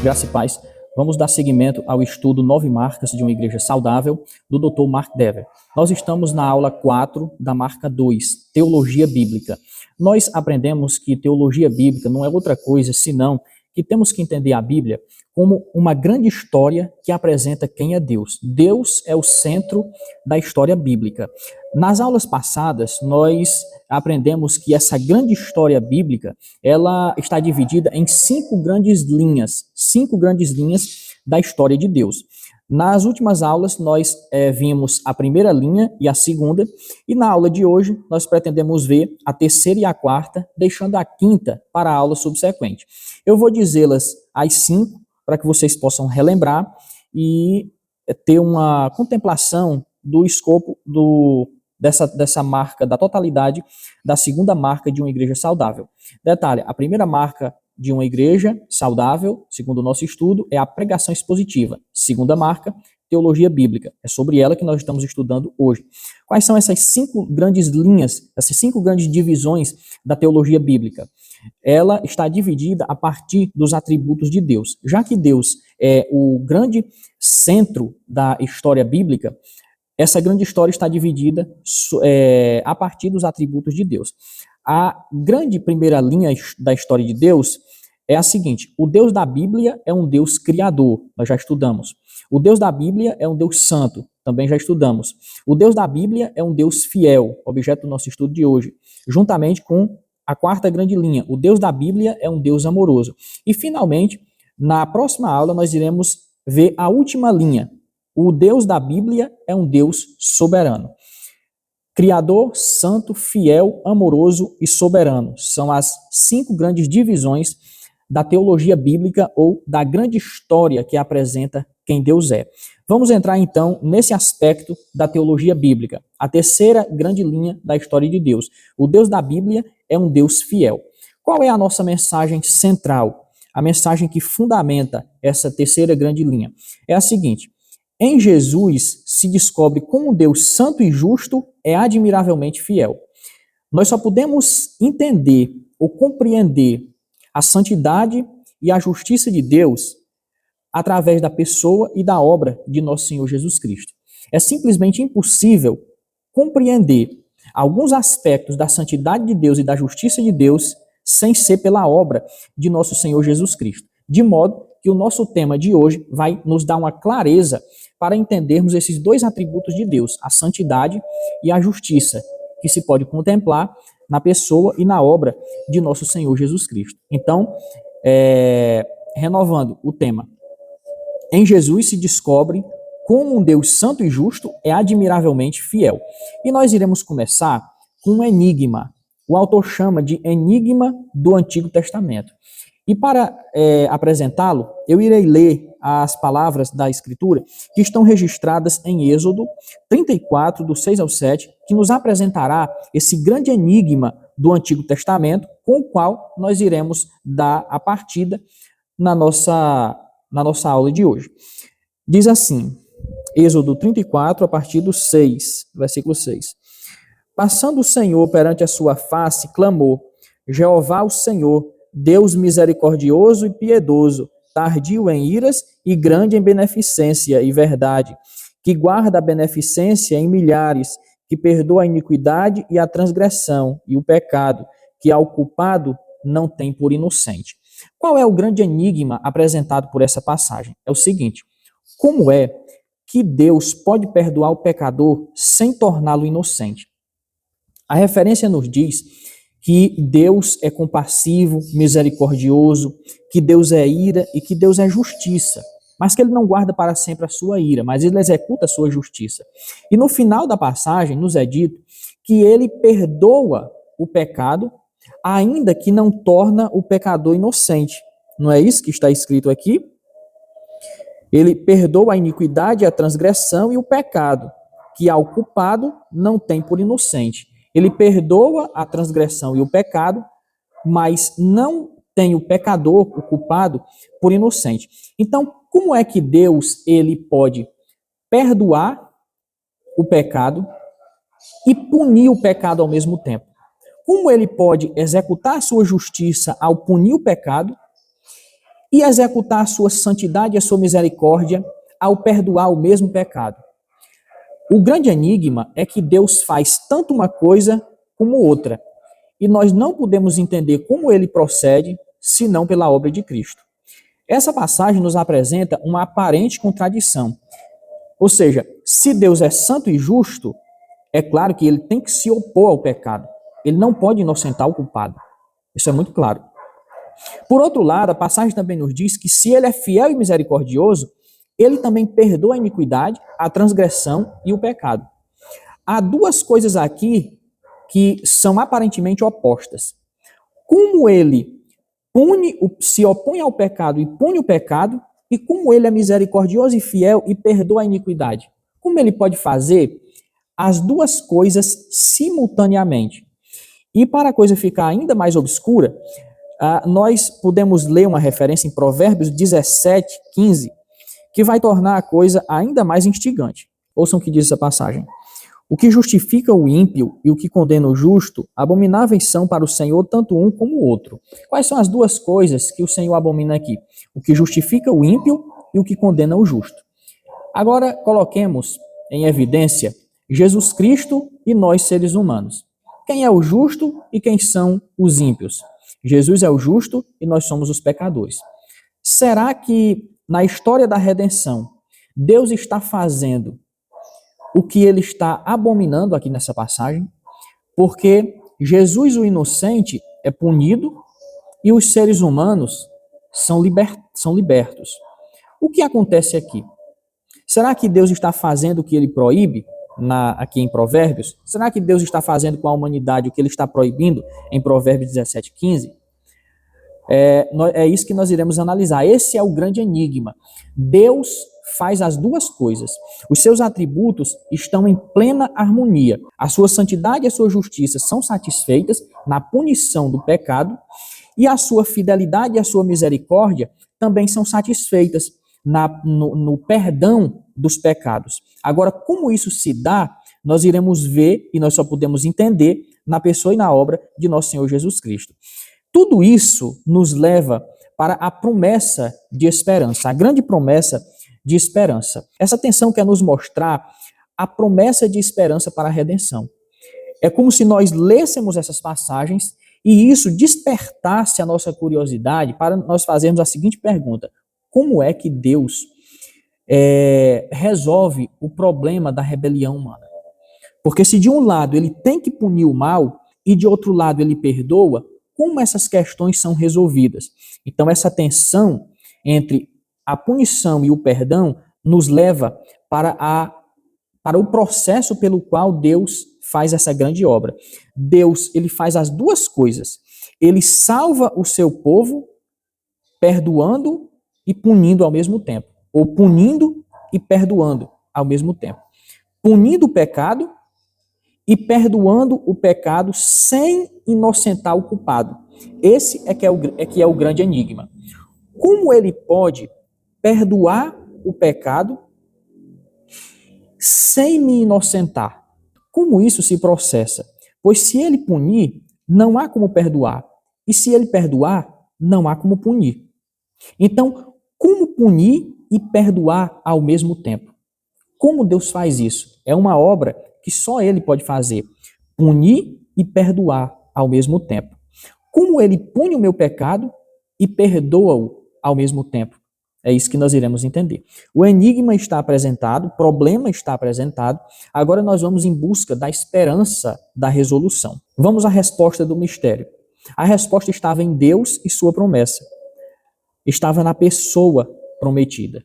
Graça e paz. Vamos dar seguimento ao estudo 9 marcas de uma igreja saudável, do Dr. Mark Dever. Nós estamos na aula 4 da marca 2, Teologia Bíblica. Nós aprendemos que teologia bíblica não é outra coisa senão que temos que entender a Bíblia como uma grande história que apresenta quem é Deus. Deus é o centro da história bíblica. Nas aulas passadas, nós aprendemos que essa grande história bíblica, ela está dividida em 5 grandes linhas da história de Deus. Nas últimas aulas, nós vimos a primeira linha e a segunda, e na aula de hoje, nós pretendemos ver a terceira e a quarta, deixando a quinta para a aula subsequente. Eu vou dizê-las as 5, para que vocês possam relembrar e ter uma contemplação do escopo dessa marca, da totalidade da segunda marca de uma igreja saudável. Detalhe, a primeira marca de uma igreja saudável, segundo o nosso estudo, é a pregação expositiva. Segunda marca, teologia bíblica. É sobre ela que nós estamos estudando hoje. Quais são essas 5 grandes linhas, essas 5 grandes divisões da teologia bíblica? Ela está dividida a partir dos atributos de Deus. Já que Deus é o grande centro da história bíblica, essa grande história está dividida a partir dos atributos de Deus. A grande primeira linha da história de Deus é a seguinte: o Deus da Bíblia é um Deus criador, nós já estudamos. O Deus da Bíblia é um Deus santo, também já estudamos. O Deus da Bíblia é um Deus fiel, objeto do nosso estudo de hoje, juntamente com a quarta grande linha: o Deus da Bíblia é um Deus amoroso. E, finalmente, na próxima aula, nós iremos ver a última linha: o Deus da Bíblia é um Deus soberano. Criador, santo, fiel, amoroso e soberano. São as 5 grandes divisões da teologia bíblica ou da grande história que apresenta quem Deus é. Vamos entrar então nesse aspecto da teologia bíblica, a terceira grande linha da história de Deus. O Deus da Bíblia é um Deus fiel. Qual é a nossa mensagem central? A mensagem que fundamenta essa terceira grande linha é a seguinte: em Jesus se descobre como um Deus santo e justo é admiravelmente fiel. Nós só podemos entender ou compreender a santidade e a justiça de Deus através da pessoa e da obra de nosso Senhor Jesus Cristo. É simplesmente impossível compreender alguns aspectos da santidade de Deus e da justiça de Deus sem ser pela obra de nosso Senhor Jesus Cristo. De modo que o nosso tema de hoje vai nos dar uma clareza para entendermos esses 2 atributos de Deus, a santidade e a justiça, que se pode contemplar na pessoa e na obra de nosso Senhor Jesus Cristo. Então, renovando o tema, em Jesus se descobre como um Deus santo e justo é admiravelmente fiel. E nós iremos começar com um enigma. O autor chama de enigma do Antigo Testamento. E para apresentá-lo, eu irei ler as palavras da Escritura que estão registradas em Êxodo 34, do 6 ao 7, que nos apresentará esse grande enigma do Antigo Testamento, com o qual nós iremos dar a partida na nossa aula de hoje. Diz assim, Êxodo 34, a partir do 6, versículo 6. Passando o Senhor perante a sua face, clamou: Jeová o Senhor, Deus misericordioso e piedoso, tardio em iras e grande em beneficência e verdade, que guarda a beneficência em milhares, que perdoa a iniquidade e a transgressão e o pecado, que ao culpado não tem por inocente. Qual é o grande enigma apresentado por essa passagem? É o seguinte: como é que Deus pode perdoar o pecador sem torná-lo inocente? A referência nos diz que Deus é compassivo, misericordioso, que Deus é ira e que Deus é justiça, mas que ele não guarda para sempre a sua ira, mas ele executa a sua justiça. E no final da passagem nos é dito que ele perdoa o pecado, ainda que não torna o pecador inocente. Não é isso que está escrito aqui? Ele perdoa a iniquidade, a transgressão e o pecado, que ao culpado não tem por inocente. Ele perdoa a transgressão e o pecado, mas não tem o pecador, o culpado, por inocente. Então, como é que Deus ele pode perdoar o pecado e punir o pecado ao mesmo tempo? Como ele pode executar a sua justiça ao punir o pecado e executar a sua santidade e a sua misericórdia ao perdoar o mesmo pecado. O grande enigma é que Deus faz tanto uma coisa como outra, e nós não podemos entender como ele procede senão pela obra de Cristo. Essa passagem nos apresenta uma aparente contradição. Ou seja, se Deus é santo e justo, é claro que ele tem que se opor ao pecado. Ele não pode inocentar o culpado. Isso é muito claro. Por outro lado, a passagem também nos diz que se ele é fiel e misericordioso, ele também perdoa a iniquidade, a transgressão e o pecado. Há duas coisas aqui que são aparentemente opostas. Como ele se opõe ao pecado e pune o pecado, e como ele é misericordioso e fiel e perdoa a iniquidade. Como ele pode fazer as duas coisas simultaneamente? E para a coisa ficar ainda mais obscura, nós podemos ler uma referência em Provérbios 17, 15, que vai tornar a coisa ainda mais instigante. Ouçam o que diz essa passagem. O que justifica o ímpio e o que condena o justo, abomináveis são para o Senhor tanto um como o outro. Quais são as duas coisas que o Senhor abomina aqui? O que justifica o ímpio e o que condena o justo. Agora, coloquemos em evidência Jesus Cristo e nós, seres humanos. Quem é o justo e quem são os ímpios? Jesus é o justo e nós somos os pecadores. Será que na história da redenção, Deus está fazendo o que ele está abominando aqui nessa passagem? Porque Jesus, o inocente, é punido e os seres humanos são libertos. O que acontece aqui? Será que Deus está fazendo o que ele proíbe aqui em Provérbios? Será que Deus está fazendo com a humanidade o que ele está proibindo em Provérbios 17, 15? É isso que nós iremos analisar. Esse é o grande enigma. Deus faz as duas coisas. Os seus atributos estão em plena harmonia. A sua santidade e a sua justiça são satisfeitas na punição do pecado, e a sua fidelidade e a sua misericórdia também são satisfeitas no perdão dos pecados. Agora, como isso se dá, nós iremos ver e nós só podemos entender na pessoa e na obra de nosso Senhor Jesus Cristo. Tudo isso nos leva para a promessa de esperança, a grande promessa de esperança. Essa tensão quer nos mostrar a promessa de esperança para a redenção. É como se nós lêssemos essas passagens e isso despertasse a nossa curiosidade para nós fazermos a seguinte pergunta: como é que Deus resolve o problema da rebelião humana? Porque se de um lado ele tem que punir o mal e de outro lado ele perdoa, como essas questões são resolvidas? Então essa tensão entre a punição e o perdão nos leva para o processo pelo qual Deus faz essa grande obra. Deus, ele faz as duas coisas. Ele salva o seu povo, perdoando e punindo ao mesmo tempo. Ou punindo e perdoando ao mesmo tempo. Punindo o pecado e perdoando o pecado sem inocentar o culpado. Esse é que é o grande enigma. Como ele pode perdoar o pecado sem me inocentar? Como isso se processa? Pois se ele punir, não há como perdoar. E se ele perdoar, não há como punir. Então, como punir e perdoar ao mesmo tempo? Como Deus faz isso? É uma obra que só ele pode fazer. Punir e perdoar ao mesmo tempo. Como ele pune o meu pecado e perdoa-o ao mesmo tempo? É isso que nós iremos entender. O enigma está apresentado, o problema está apresentado. Agora nós vamos em busca da esperança da resolução. Vamos à resposta do mistério. A resposta estava em Deus e sua promessa. Estava na pessoa prometida.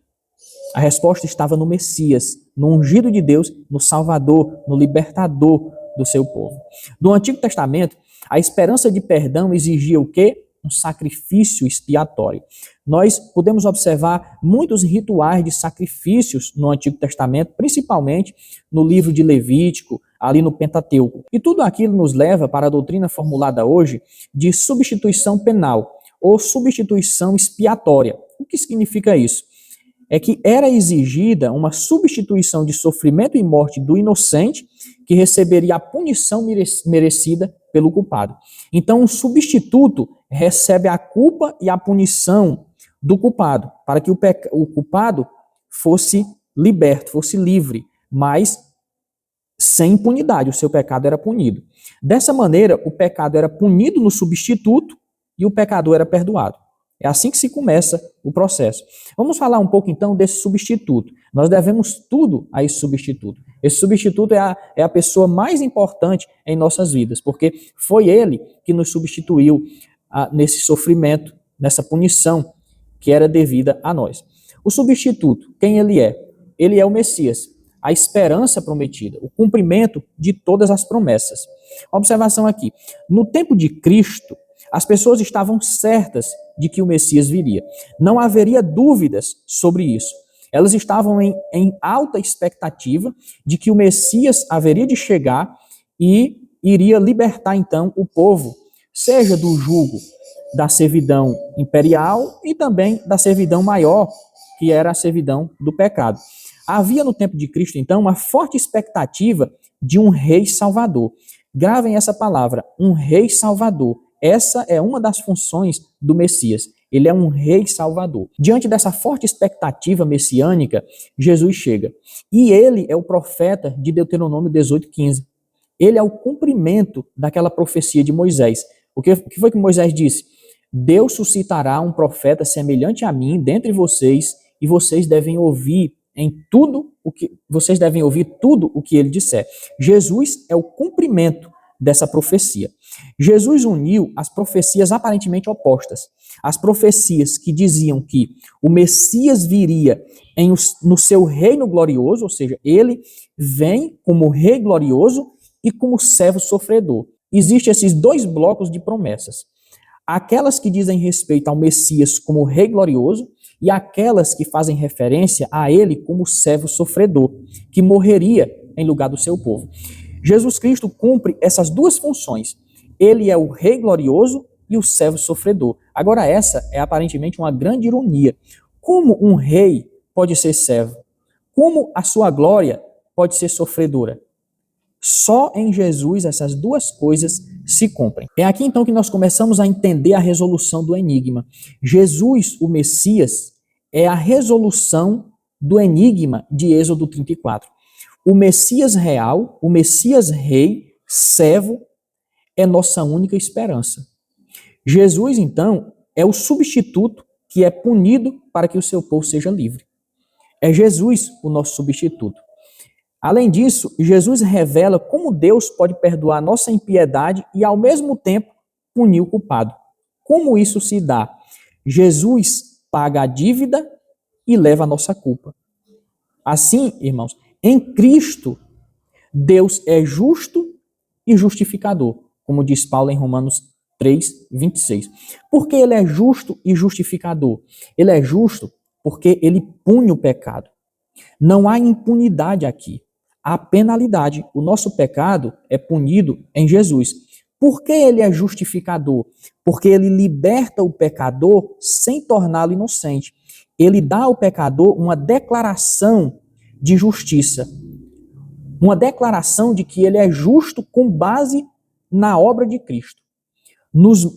A resposta estava no Messias, no ungido de Deus, no Salvador, no libertador do seu povo. No Antigo Testamento, a esperança de perdão exigia o quê? Um sacrifício expiatório. Nós podemos observar muitos rituais de sacrifícios no Antigo Testamento, principalmente no livro de Levítico, ali no Pentateuco. E tudo aquilo nos leva para a doutrina formulada hoje de substituição penal ou substituição expiatória. O que significa isso? É que era exigida uma substituição de sofrimento e morte do inocente que receberia a punição merecida pelo culpado. Então, um substituto recebe a culpa e a punição do culpado, para que o culpado fosse liberto, fosse livre, mas sem impunidade, o seu pecado era punido. Dessa maneira, o pecado era punido no substituto e o pecador era perdoado. É assim que se começa o processo. Vamos falar um pouco então desse substituto. Nós devemos tudo a esse substituto. Esse substituto é a pessoa mais importante em nossas vidas, porque foi ele que nos substituiu nesse sofrimento, nessa punição que era devida a nós. O substituto, quem ele é? Ele é o Messias, a esperança prometida, o cumprimento de todas as promessas. Observação aqui. No tempo de Cristo, as pessoas estavam certas de que o Messias viria. Não haveria dúvidas sobre isso. Elas estavam em alta expectativa de que o Messias haveria de chegar e iria libertar então o povo, seja do jugo da servidão imperial e também da servidão maior, que era a servidão do pecado. Havia no tempo de Cristo, então, uma forte expectativa de um rei salvador. Gravem essa palavra, um rei salvador. Essa é uma das funções do Messias. Ele é um rei salvador. Diante dessa forte expectativa messiânica, Jesus chega. E ele é o profeta de Deuteronômio 18:15. Ele é o cumprimento daquela profecia de Moisés. O que foi que Moisés disse? Deus suscitará um profeta semelhante a mim dentre vocês, e vocês devem ouvir tudo o que ele disser. Jesus é o cumprimento dessa profecia. Jesus uniu as profecias aparentemente opostas. As profecias que diziam que o Messias viria no seu reino glorioso, ou seja, ele vem como rei glorioso e como servo sofredor. Existem esses dois blocos de promessas. Aquelas que dizem respeito ao Messias como rei glorioso e aquelas que fazem referência a ele como servo sofredor, que morreria em lugar do seu povo. Jesus Cristo cumpre essas duas funções. Ele é o rei glorioso e o servo sofredor. Agora, essa é aparentemente uma grande ironia. Como um rei pode ser servo? Como a sua glória pode ser sofredora? Só em Jesus essas duas coisas se cumprem. É aqui então que nós começamos a entender a resolução do enigma. Jesus, o Messias, é a resolução do enigma de Êxodo 34. O Messias real, o Messias rei, servo, é nossa única esperança. Jesus, então, é o substituto que é punido para que o seu povo seja livre. É Jesus o nosso substituto. Além disso, Jesus revela como Deus pode perdoar nossa impiedade e, ao mesmo tempo, punir o culpado. Como isso se dá? Jesus paga a dívida e leva a nossa culpa. Assim, irmãos, em Cristo, Deus é justo e justificador, como diz Paulo em Romanos 3:26. Por que ele é justo e justificador? Ele é justo porque ele pune o pecado. Não há impunidade aqui. Há penalidade. O nosso pecado é punido em Jesus. Por que ele é justificador? Porque ele liberta o pecador sem torná-lo inocente. Ele dá ao pecador uma declaração de justiça. Uma declaração de que ele é justo com base na obra de Cristo.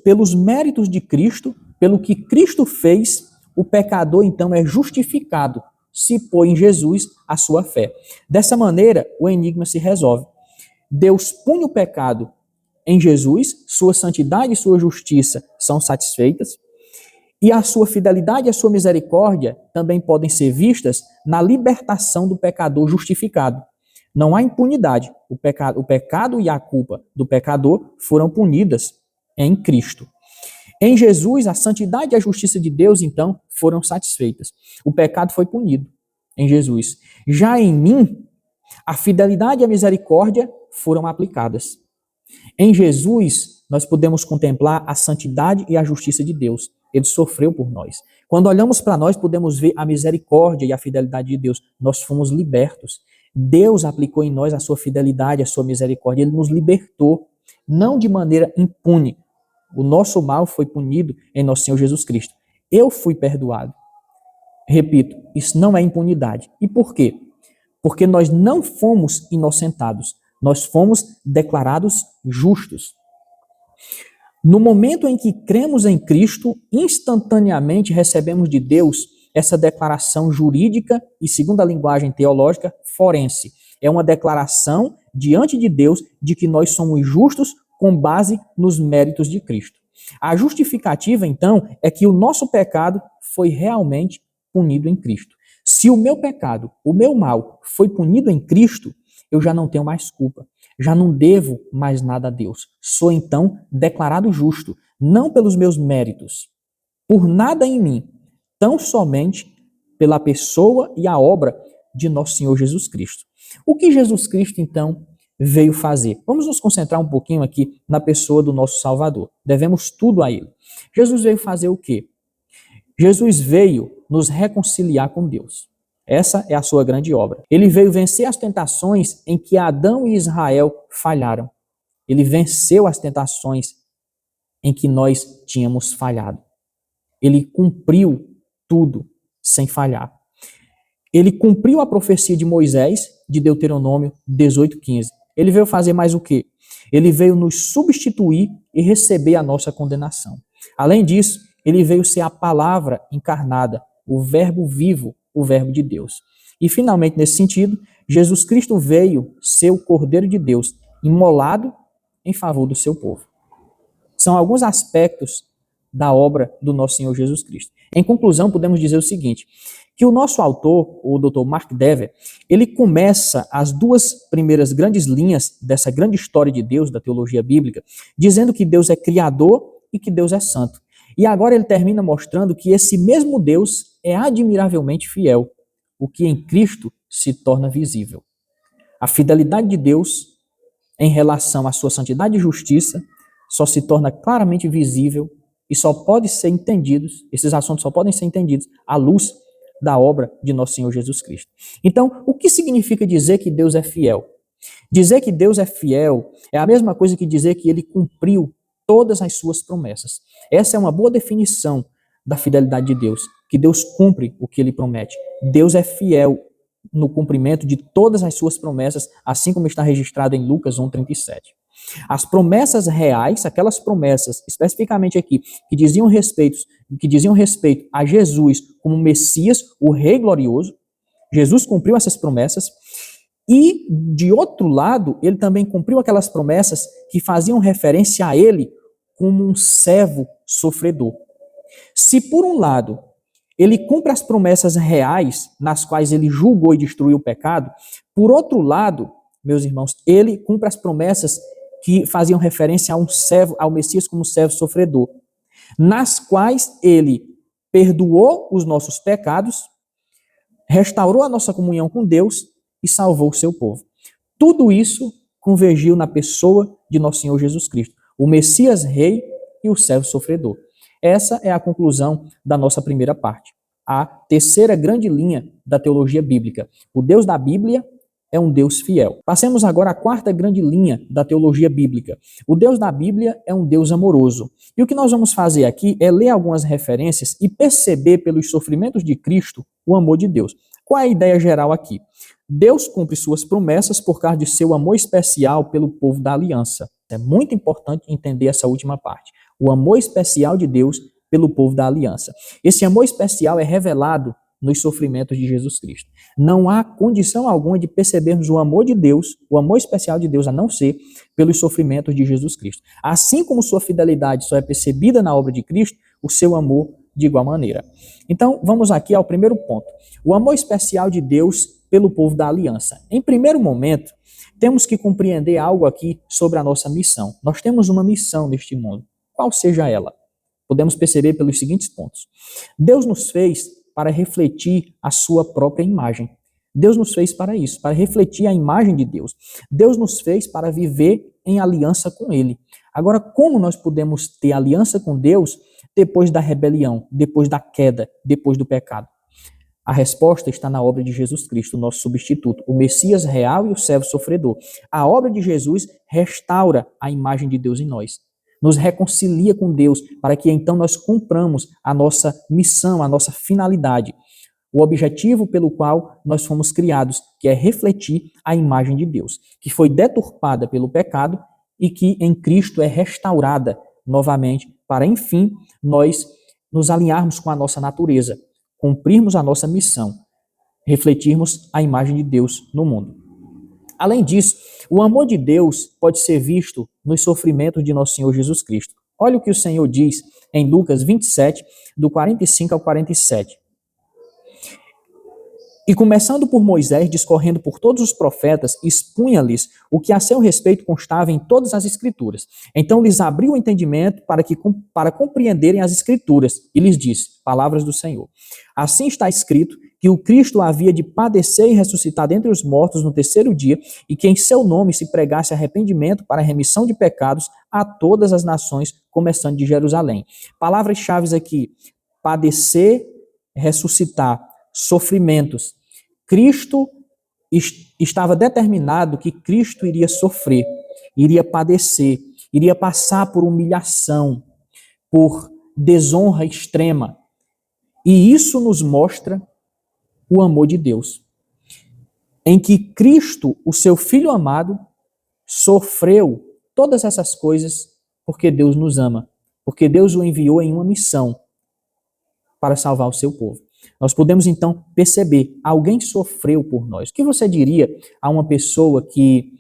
Pelos méritos de Cristo, pelo que Cristo fez, o pecador então é justificado se põe em Jesus a sua fé. Dessa maneira, o enigma se resolve. Deus pune o pecado em Jesus, sua santidade e sua justiça são satisfeitas, e a sua fidelidade e a sua misericórdia também podem ser vistas na libertação do pecador justificado. Não há impunidade. O pecado e a culpa do pecador foram punidas em Cristo. Em Jesus, a santidade e a justiça de Deus, então, foram satisfeitas. O pecado foi punido em Jesus. Já em mim, a fidelidade e a misericórdia foram aplicadas. Em Jesus, nós podemos contemplar a santidade e a justiça de Deus. Ele sofreu por nós. Quando olhamos para nós, podemos ver a misericórdia e a fidelidade de Deus. Nós fomos libertos. Deus aplicou em nós a sua fidelidade, a sua misericórdia. Ele nos libertou, não de maneira impune. O nosso mal foi punido em nosso Senhor Jesus Cristo. Eu fui perdoado. Repito, isso não é impunidade. E por quê? Porque nós não fomos inocentados. Nós fomos declarados justos. No momento em que cremos em Cristo, instantaneamente recebemos de Deus essa declaração jurídica e, segundo a linguagem teológica, forense. É uma declaração diante de Deus de que nós somos justos com base nos méritos de Cristo. A justificativa, então, é que o nosso pecado foi realmente punido em Cristo. Se o meu pecado, o meu mal, foi punido em Cristo, eu já não tenho mais culpa. Já não devo mais nada a Deus. Sou então declarado justo, não pelos meus méritos, por nada em mim, tão somente pela pessoa e a obra de nosso Senhor Jesus Cristo. O que Jesus Cristo, então, veio fazer? Vamos nos concentrar um pouquinho aqui na pessoa do nosso Salvador. Devemos tudo a Ele. Jesus veio fazer o quê? Jesus veio nos reconciliar com Deus. Essa é a sua grande obra. Ele veio vencer as tentações em que Adão e Israel falharam. Ele venceu as tentações em que nós tínhamos falhado. Ele cumpriu tudo sem falhar. Ele cumpriu a profecia de Moisés, de Deuteronômio 18:15. Ele veio fazer mais o quê? Ele veio nos substituir e receber a nossa condenação. Além disso, ele veio ser a palavra encarnada, o verbo vivo, o verbo de Deus. E finalmente, nesse sentido, Jesus Cristo veio ser o Cordeiro de Deus, imolado em favor do seu povo. São alguns aspectos da obra do nosso Senhor Jesus Cristo. Em conclusão, podemos dizer o seguinte, que o nosso autor, o Dr. Mark Dever, ele começa as duas primeiras grandes linhas dessa grande história de Deus, da teologia bíblica, dizendo que Deus é criador e que Deus é santo. E agora ele termina mostrando que esse mesmo Deus é admiravelmente fiel, o que em Cristo se torna visível. A fidelidade de Deus em relação à sua santidade e justiça só se torna claramente visível e só pode ser entendidos, esses assuntos só podem ser entendidos à luz da obra de nosso Senhor Jesus Cristo. Então, o que significa dizer que Deus é fiel? Dizer que Deus é fiel é a mesma coisa que dizer que ele cumpriu todas as suas promessas. Essa é uma boa definição da fidelidade de Deus, que Deus cumpre o que ele promete. Deus é fiel no cumprimento de todas as suas promessas, assim como está registrado em Lucas 1:37. As promessas reais, aquelas promessas, especificamente aqui, que diziam respeito a Jesus como Messias, o Rei glorioso, Jesus cumpriu essas promessas, e, de outro lado, ele também cumpriu aquelas promessas que faziam referência a ele como um servo sofredor. Se, por um lado, ele cumpre as promessas reais, nas quais ele julgou e destruiu o pecado, por outro lado, meus irmãos, ele cumpre as promessas que faziam referência a um servo, ao Messias como servo sofredor, nas quais ele perdoou os nossos pecados, restaurou a nossa comunhão com Deus e salvou o seu povo. Tudo isso convergiu na pessoa de nosso Senhor Jesus Cristo, o Messias Rei e o servo sofredor. Essa é a conclusão da nossa primeira parte. A terceira grande linha da teologia bíblica. O Deus da Bíblia é um Deus fiel. Passemos agora à quarta grande linha da teologia bíblica. O Deus da Bíblia é um Deus amoroso. E o que nós vamos fazer aqui é ler algumas referências e perceber pelos sofrimentos de Cristo o amor de Deus. Qual é a ideia geral aqui? Deus cumpre suas promessas por causa de seu amor especial pelo povo da aliança. É muito importante entender essa última parte. O amor especial de Deus pelo povo da aliança. Esse amor especial é revelado nos sofrimentos de Jesus Cristo. Não há condição alguma de percebermos o amor de Deus, o amor especial de Deus, a não ser pelos sofrimentos de Jesus Cristo. Assim como sua fidelidade só é percebida na obra de Cristo, o seu amor de igual maneira. Então, vamos aqui ao primeiro ponto. O amor especial de Deus pelo povo da aliança. Em primeiro momento, temos que compreender algo aqui sobre a nossa missão. Nós temos uma missão neste mundo. Qual seja ela? Podemos perceber pelos seguintes pontos. Deus nos fez para refletir a sua própria imagem. Deus nos fez para isso, para refletir a imagem de Deus. Deus nos fez para viver em aliança com Ele. Agora, como nós podemos ter aliança com Deus depois da rebelião, depois da queda, depois do pecado? A resposta está na obra de Jesus Cristo, o nosso substituto, o Messias real e o servo sofredor. A obra de Jesus restaura a imagem de Deus em nós. Nos reconcilia com Deus, para que então nós cumpramos a nossa missão, a nossa finalidade, o objetivo pelo qual nós fomos criados, que é refletir a imagem de Deus, que foi deturpada pelo pecado e que em Cristo é restaurada novamente, para, enfim, nós nos alinharmos com a nossa natureza, cumprirmos a nossa missão, refletirmos a imagem de Deus no mundo. Além disso, o amor de Deus pode ser visto nos sofrimentos de nosso Senhor Jesus Cristo. Olha o que o Senhor diz em Lucas 27, do 45 ao 47. E começando por Moisés, discorrendo por todos os profetas, expunha-lhes o que a seu respeito constava em todas as Escrituras. Então lhes abriu o entendimento para compreenderem as Escrituras, e lhes disse, palavras do Senhor. Assim está escrito que o Cristo havia de padecer e ressuscitar dentre os mortos no terceiro dia, e que em seu nome se pregasse arrependimento para a remissão de pecados a todas as nações, começando de Jerusalém. Palavras-chave aqui, padecer, ressuscitar, sofrimentos. Cristo estava determinado que Cristo iria sofrer, iria padecer, iria passar por humilhação, por desonra extrema. E isso nos mostra o amor de Deus, em que Cristo, o seu Filho amado, sofreu todas essas coisas porque Deus nos ama, porque Deus o enviou em uma missão para salvar o seu povo. Nós podemos então perceber, alguém sofreu por nós. O que você diria a uma pessoa que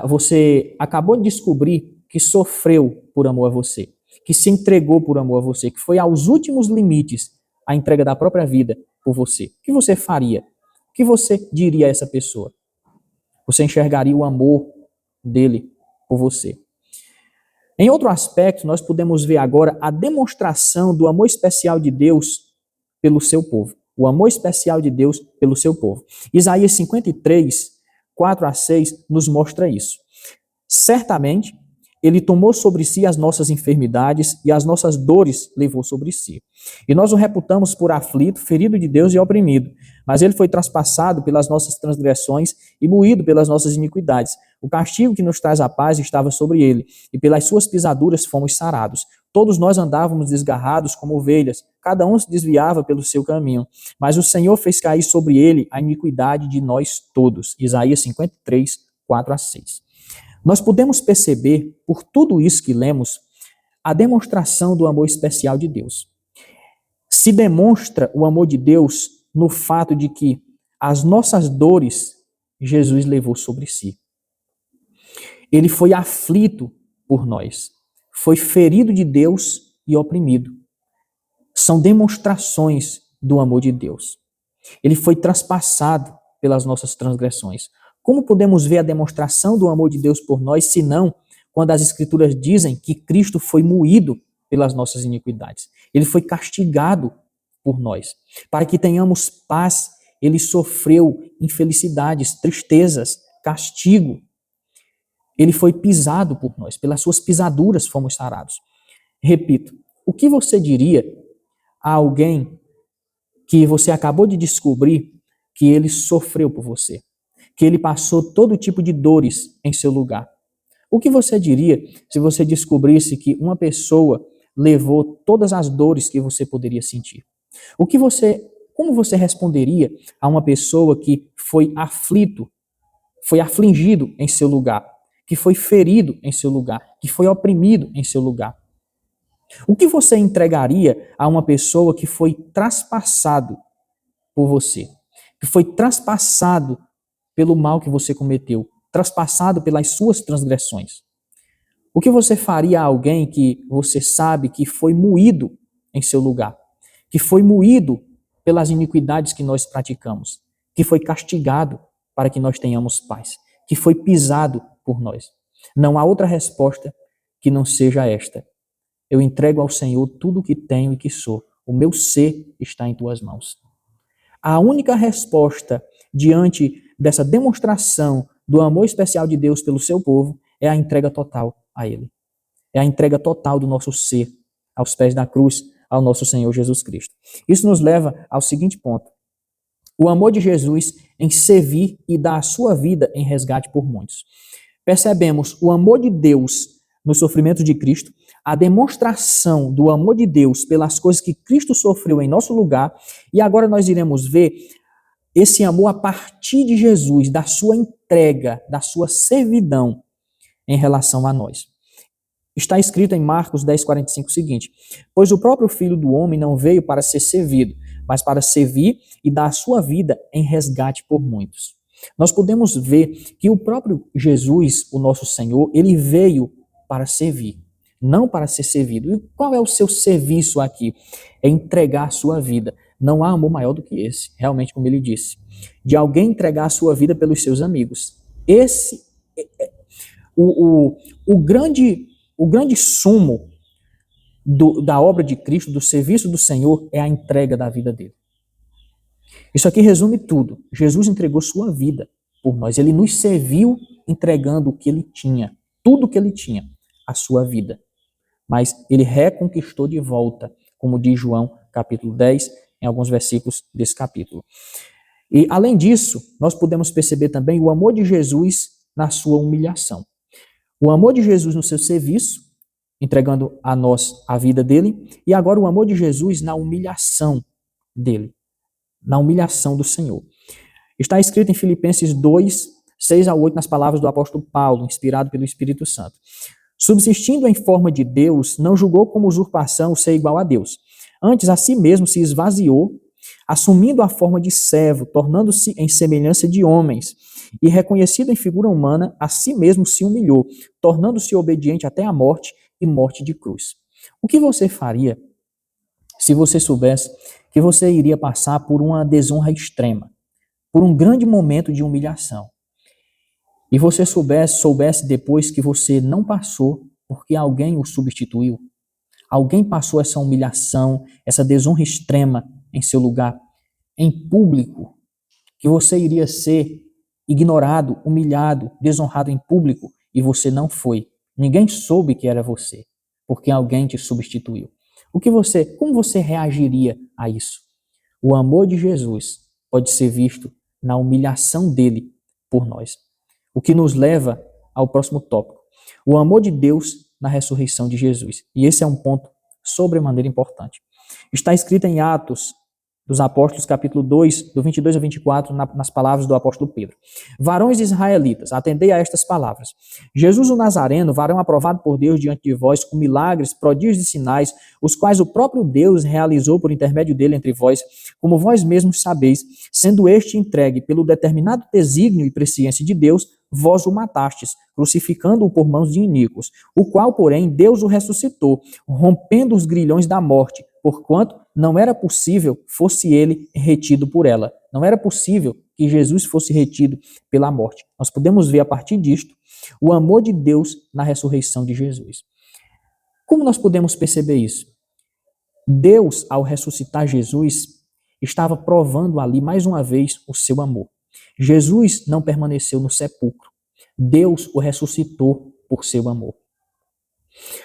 você acabou de descobrir que sofreu por amor a você, que se entregou por amor a você, que foi aos últimos limites a entrega da própria vida por você? O que você faria? O que você diria a essa pessoa? Você enxergaria o amor dele por você. Em outro aspecto, nós podemos ver agora a demonstração do amor especial de Deus pelo seu povo. O amor especial de Deus pelo seu povo. Isaías 53, 4 a 6, nos mostra isso. Certamente, ele tomou sobre si as nossas enfermidades e as nossas dores levou sobre si. E nós o reputamos por aflito, ferido de Deus e oprimido. Mas ele foi traspassado pelas nossas transgressões e moído pelas nossas iniquidades. O castigo que nos traz a paz estava sobre ele, e pelas suas pisaduras fomos sarados. Todos nós andávamos desgarrados como ovelhas, cada um se desviava pelo seu caminho. Mas o Senhor fez cair sobre ele a iniquidade de nós todos. Isaías 53, 4 a 6. Nós podemos perceber, por tudo isso que lemos, a demonstração do amor especial de Deus. Se demonstra o amor de Deus no fato de que as nossas dores Jesus levou sobre si. Ele foi aflito por nós, foi ferido de Deus e oprimido. São demonstrações do amor de Deus. Ele foi traspassado pelas nossas transgressões. Como podemos ver a demonstração do amor de Deus por nós, senão quando as Escrituras dizem que Cristo foi moído pelas nossas iniquidades? Ele foi castigado por nós. Para que tenhamos paz, ele sofreu infelicidades, tristezas, castigo. Ele foi pisado por nós, pelas suas pisaduras fomos sarados. Repito, o que você diria a alguém que você acabou de descobrir que ele sofreu por você, que ele passou todo tipo de dores em seu lugar? O que você diria se você descobrisse que uma pessoa levou todas as dores que você poderia sentir? Como você responderia a uma pessoa que foi aflito, foi afligido em seu lugar, que foi ferido em seu lugar, que foi oprimido em seu lugar? O que você entregaria a uma pessoa que foi traspassado por você, que foi traspassado pelo mal que você cometeu, traspassado pelas suas transgressões? O que você faria a alguém que você sabe que foi moído em seu lugar, que foi moído pelas iniquidades que nós praticamos, que foi castigado para que nós tenhamos paz, que foi pisado por nós? Não há outra resposta que não seja esta: eu entrego ao Senhor tudo o que tenho e que sou. O meu ser está em tuas mãos. A única resposta diante dessa demonstração do amor especial de Deus pelo seu povo é a entrega total a Ele. É a entrega total do nosso ser aos pés da cruz, ao nosso Senhor Jesus Cristo. Isso nos leva ao seguinte ponto: o amor de Jesus em servir e dar a sua vida em resgate por muitos. Percebemos o amor de Deus no sofrimento de Cristo, a demonstração do amor de Deus pelas coisas que Cristo sofreu em nosso lugar, e agora nós iremos ver esse amor a partir de Jesus, da sua entrega, da sua servidão em relação a nós. Está escrito em Marcos 10:45 o seguinte: pois o próprio Filho do Homem não veio para ser servido, mas para servir e dar a sua vida em resgate por muitos. Nós podemos ver que o próprio Jesus, o nosso Senhor, ele veio para servir, não para ser servido. E qual é o seu serviço aqui? É entregar a sua vida. Não há amor maior do que esse, realmente, como ele disse, de alguém entregar a sua vida pelos seus amigos. Esse é o grande sumo da obra de Cristo, do serviço do Senhor, é a entrega da vida dele. Isso aqui resume tudo. Jesus entregou sua vida por nós. Ele nos serviu entregando o que ele tinha, tudo o que ele tinha, a sua vida. Mas ele reconquistou de volta, como diz João, capítulo 10, em alguns versículos desse capítulo. E, além disso, nós podemos perceber também o amor de Jesus na sua humilhação. O amor de Jesus no seu serviço, entregando a nós a vida dele, e agora o amor de Jesus na humilhação dele, na humilhação do Senhor. Está escrito em Filipenses 2, 6-8, nas palavras do apóstolo Paulo, inspirado pelo Espírito Santo. Subsistindo em forma de Deus, não julgou como usurpação o ser igual a Deus. Antes, a si mesmo se esvaziou, assumindo a forma de servo, tornando-se em semelhança de homens, e reconhecido em figura humana, a si mesmo se humilhou, tornando-se obediente até a morte e morte de cruz. O que você faria se você soubesse que você iria passar por uma desonra extrema, por um grande momento de humilhação, e você soubesse depois que você não passou porque alguém o substituiu? Alguém passou essa humilhação, essa desonra extrema em seu lugar, em público, que você iria ser ignorado, humilhado, desonrado em público, e você não foi. Ninguém soube que era você, porque alguém te substituiu. Como você reagiria a isso? O amor de Jesus pode ser visto na humilhação dele por nós. O que nos leva ao próximo tópico. O amor de Deus na ressurreição de Jesus. E esse é um ponto sobremaneira importante. Está escrito em Atos dos Apóstolos, capítulo 2, do 22 a 24, nas palavras do apóstolo Pedro. Varões israelitas, atendei a estas palavras. Jesus o Nazareno, varão aprovado por Deus diante de vós, com milagres, prodígios e sinais, os quais o próprio Deus realizou por intermédio dele entre vós, como vós mesmos sabeis, sendo este entregue pelo determinado desígnio e presciência de Deus, vós o matastes, crucificando-o por mãos de iníquos, o qual, porém, Deus o ressuscitou, rompendo os grilhões da morte, porquanto não era possível fosse ele retido por ela. Não era possível que Jesus fosse retido pela morte. Nós podemos ver a partir disto o amor de Deus na ressurreição de Jesus. Como nós podemos perceber isso? Deus, ao ressuscitar Jesus, estava provando ali mais uma vez o seu amor. Jesus não permaneceu no sepulcro. Deus o ressuscitou por seu amor.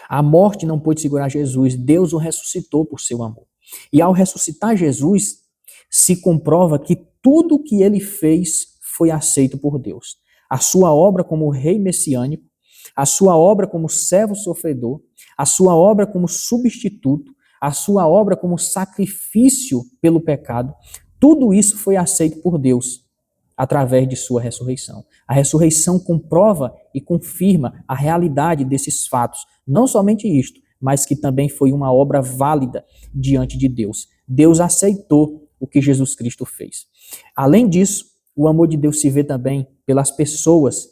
A morte não pôde segurar Jesus. Deus o ressuscitou por seu amor. E ao ressuscitar Jesus, se comprova que tudo o que ele fez foi aceito por Deus. A sua obra como rei messiânico, a sua obra como servo sofredor, a sua obra como substituto, a sua obra como sacrifício pelo pecado, tudo isso foi aceito por Deus através de sua ressurreição. A ressurreição comprova e confirma a realidade desses fatos. Não somente isto, mas que também foi uma obra válida diante de Deus. Deus aceitou o que Jesus Cristo fez. Além disso, o amor de Deus se vê também pelas pessoas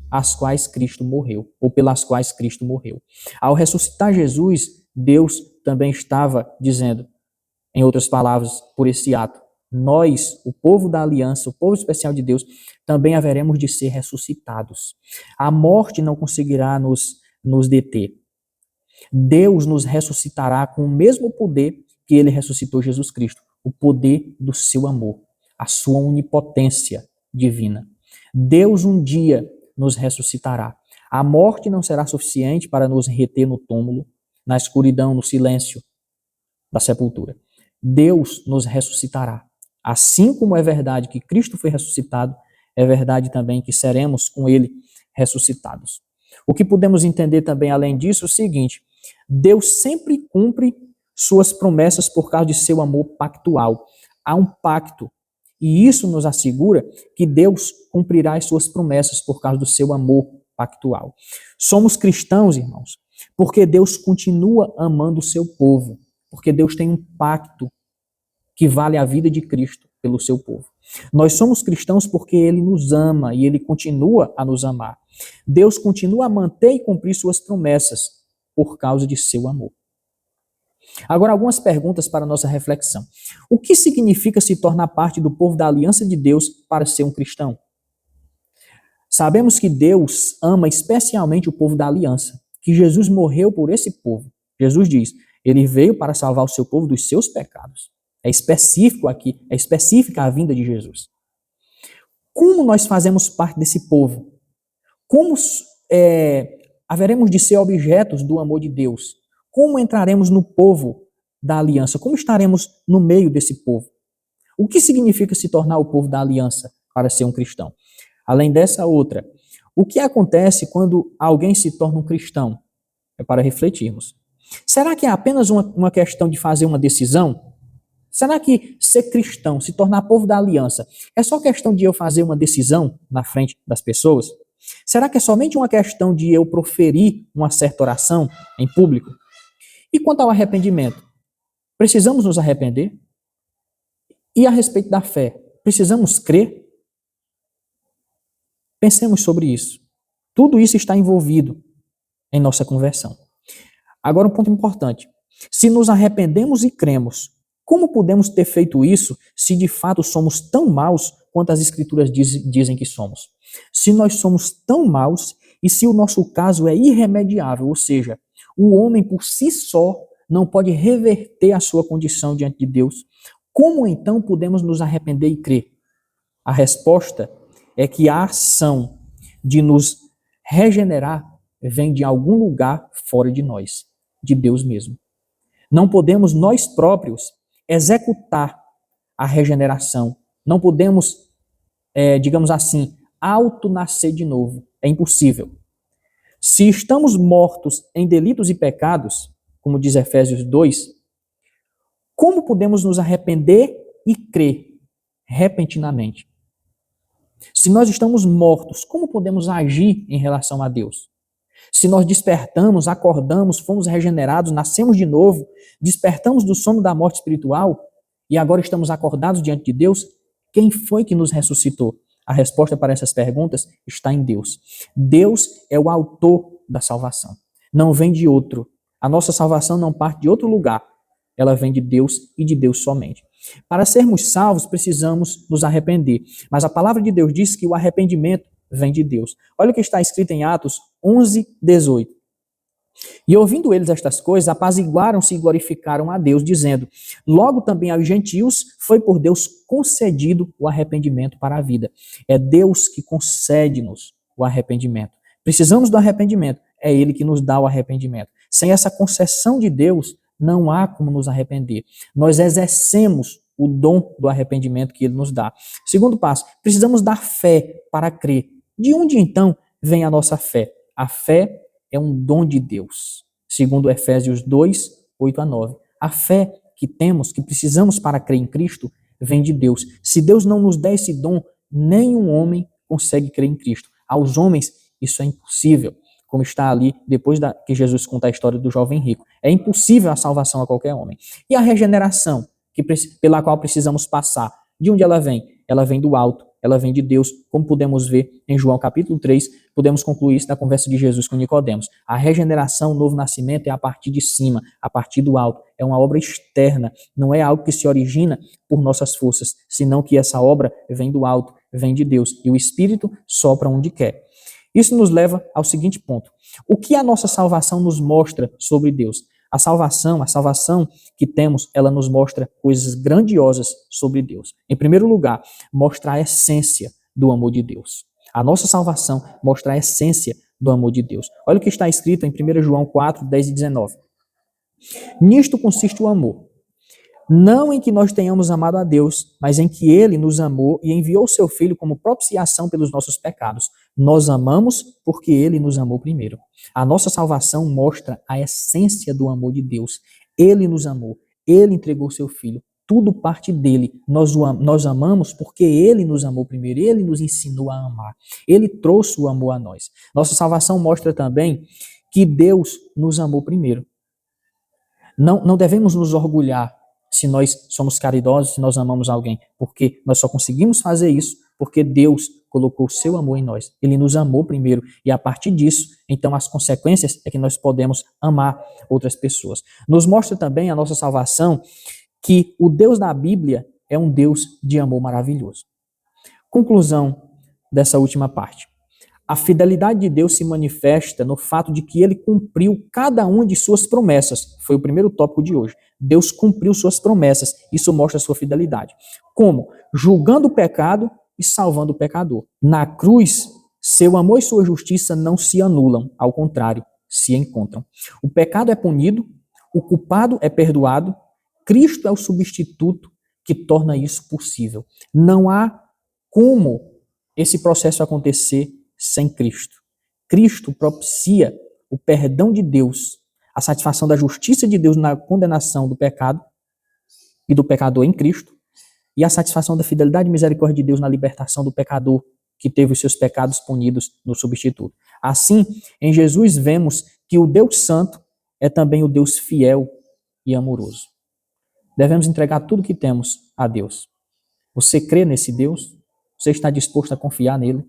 às quais Cristo morreu, ou pelas quais Cristo morreu. Ao ressuscitar Jesus, Deus também estava dizendo, em outras palavras, por esse ato, nós, o povo da aliança, o povo especial de Deus, também haveremos de ser ressuscitados. A morte não conseguirá nos deter. Deus nos ressuscitará com o mesmo poder que ele ressuscitou Jesus Cristo, o poder do seu amor, a sua onipotência divina. Deus um dia nos ressuscitará. A morte não será suficiente para nos reter no túmulo, na escuridão, no silêncio da sepultura. Deus nos ressuscitará. Assim como é verdade que Cristo foi ressuscitado, é verdade também que seremos com ele ressuscitados. O que podemos entender também além disso é o seguinte: Deus sempre cumpre suas promessas por causa de seu amor pactual. Há um pacto, e isso nos assegura que Deus cumprirá as suas promessas por causa do seu amor pactual. Somos cristãos, irmãos, Porque Deus continua amando o seu povo. Porque Deus tem um pacto que vale a vida de Cristo pelo seu povo. Nós somos cristãos porque Ele nos ama e Ele continua a nos amar. Deus continua a manter e cumprir suas promessas por causa de seu amor. Agora, algumas perguntas para a nossa reflexão. O que significa se tornar parte do povo da aliança de Deus para ser um cristão? Sabemos que Deus ama especialmente o povo da aliança, que Jesus morreu por esse povo. Jesus diz, Ele veio para salvar o seu povo dos seus pecados. É específico aqui, é específica a vinda de Jesus. Como nós fazemos parte desse povo? Como haveremos de ser objetos do amor de Deus? Como entraremos no povo da aliança? Como estaremos no meio desse povo? O que significa se tornar o povo da aliança para ser um cristão? Além dessa outra, o que acontece quando alguém se torna um cristão? É para refletirmos. Será que é apenas uma questão de fazer uma decisão? Será que ser cristão, se tornar povo da aliança, é só questão de eu fazer uma decisão na frente das pessoas? Será que é somente uma questão de eu proferir uma certa oração em público? E quanto ao arrependimento? Precisamos nos arrepender? E a respeito da fé, precisamos crer? Pensemos sobre isso. Tudo isso está envolvido em nossa conversão. Agora um ponto importante. Se nos arrependemos e cremos, como podemos ter feito isso se de fato somos tão maus quanto as Escrituras dizem que somos? Se nós somos tão maus e se o nosso caso é irremediável, ou seja, o homem por si só não pode reverter a sua condição diante de Deus, como então podemos nos arrepender e crer? A resposta é que a ação de nos regenerar vem de algum lugar fora de nós, de Deus mesmo. Não podemos nós próprios executar a regeneração. Não podemos, digamos assim, auto-nascer de novo. É impossível. Se estamos mortos em delitos e pecados, como diz Efésios 2, como podemos nos arrepender e crer repentinamente? Se nós estamos mortos, como podemos agir em relação a Deus? Se nós despertamos, acordamos, fomos regenerados, nascemos de novo, despertamos do sono da morte espiritual e agora estamos acordados diante de Deus, quem foi que nos ressuscitou? A resposta para essas perguntas está em Deus. Deus é o autor da salvação. Não vem de outro. A nossa salvação não parte de outro lugar. Ela vem de Deus e de Deus somente. Para sermos salvos, precisamos nos arrepender. Mas a palavra de Deus diz que o arrependimento vem de Deus. Olha o que está escrito em Atos 11, 18. E ouvindo eles estas coisas, apaziguaram-se e glorificaram a Deus, dizendo, logo também aos gentios foi por Deus concedido o arrependimento para a vida. É Deus que concede-nos o arrependimento. Precisamos do arrependimento, é Ele que nos dá o arrependimento. Sem essa concessão de Deus, não há como nos arrepender. Nós exercemos o dom do arrependimento que Ele nos dá. Segundo passo, precisamos da fé para crer. De onde então vem a nossa fé? A fé é um dom de Deus, segundo Efésios 2, 8 a 9. A fé que temos, que precisamos para crer em Cristo, vem de Deus. Se Deus não nos der esse dom, nenhum homem consegue crer em Cristo. Aos homens, isso é impossível, como está ali depois que Jesus conta a história do jovem rico. É impossível a salvação a qualquer homem. E a regeneração, pela qual precisamos passar, de onde ela vem? Ela vem do alto, ela vem de Deus, como podemos ver em João capítulo 3, podemos concluir isso na conversa de Jesus com Nicodemos. A regeneração, o novo nascimento é a partir de cima, a partir do alto. É uma obra externa, não é algo que se origina por nossas forças, senão que essa obra vem do alto, vem de Deus, e o Espírito sopra onde quer. Isso nos leva ao seguinte ponto. O que a nossa salvação nos mostra sobre Deus? A salvação que temos, ela nos mostra coisas grandiosas sobre Deus. Em primeiro lugar, mostra a essência do amor de Deus. A nossa salvação mostra a essência do amor de Deus. Olha o que está escrito em 1 João 4, 10 e 19. Nisto consiste o amor. Não em que nós tenhamos amado a Deus, mas em que Ele nos amou e enviou o seu Filho como propiciação pelos nossos pecados. Nós amamos porque Ele nos amou primeiro. A nossa salvação mostra a essência do amor de Deus. Ele nos amou, Ele entregou o seu Filho. Tudo parte dele. Nós amamos porque Ele nos amou primeiro. Ele nos ensinou a amar. Ele trouxe o amor a nós. Nossa salvação mostra também que Deus nos amou primeiro. Não devemos nos orgulhar se nós somos caridosos, se nós amamos alguém, porque nós só conseguimos fazer isso porque Deus colocou o seu amor em nós. Ele nos amou primeiro e a partir disso, então as consequências é que nós podemos amar outras pessoas. Nos mostra também a nossa salvação que o Deus da Bíblia é um Deus de amor maravilhoso. Conclusão dessa última parte. A fidelidade de Deus se manifesta no fato de que ele cumpriu cada uma de suas promessas. Foi o primeiro tópico de hoje. Deus cumpriu suas promessas. Isso mostra a sua fidelidade. Como? Julgando o pecado e salvando o pecador. Na cruz, seu amor e sua justiça não se anulam. Ao contrário, se encontram. O pecado é punido, o culpado é perdoado. Cristo é o substituto que torna isso possível. Não há como esse processo acontecer sem Cristo. Cristo propicia o perdão de Deus, a satisfação da justiça de Deus na condenação do pecado e do pecador em Cristo, e a satisfação da fidelidade e misericórdia de Deus na libertação do pecador que teve os seus pecados punidos no substituto. Assim, em Jesus vemos que o Deus Santo é também o Deus fiel e amoroso. Devemos entregar tudo que temos a Deus. Você crê nesse Deus? Você está disposto a confiar nele?